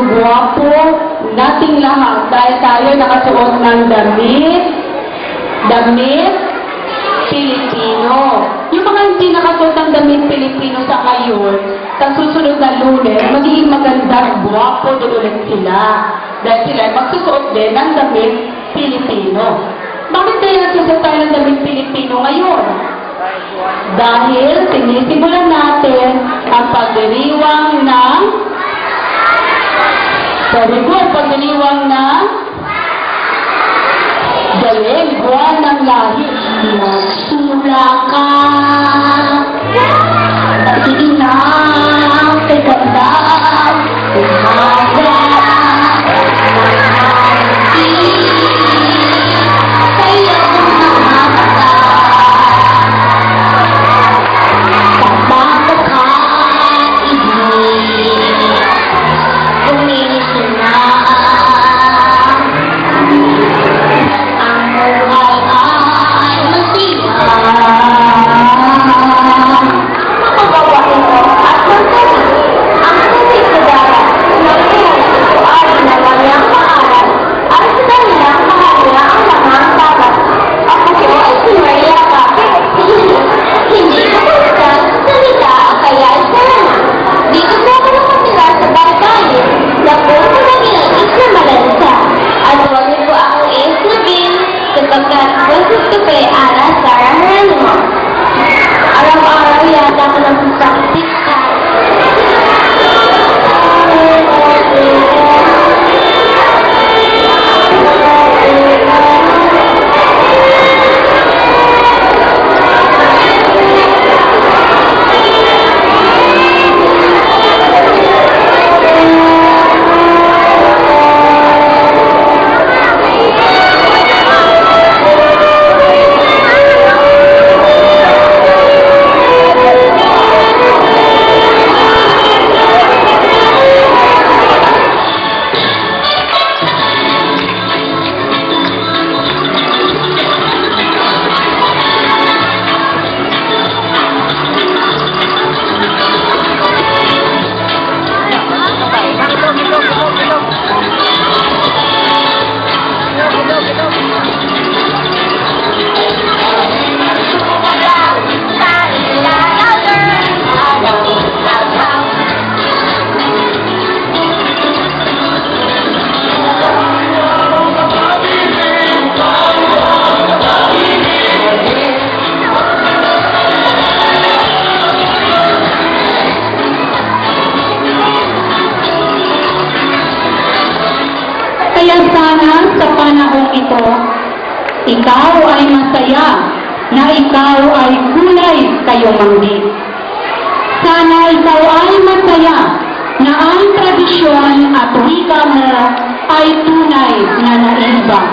gwapo nating lahat dahil tayo nakasuot ng damit Pilipino. Yung mga hindi nakasuot ng damit Pilipino sa ngayon, sa susunod na Lunes, magiging maganda at gwapo din ulit sila. Dahil sila magsusuot din ng damit Pilipino. Bakit kaya nagsusuot tayo ng damit Pilipino ngayon? Dahil sinisimulan natin ang pagdiriwang ng pagdiriwang ng galing, buwan ng lahi. Magsula ka, iinang, kaganda, umaga, araw-araw yata ko lang practice ka. Kaya sana sa panahong ito, ikaw ay masaya na ikaw ay kulay kayong manggit. Sana ikaw ay masaya na ang tradisyon at wika mo ay tunay na naibang.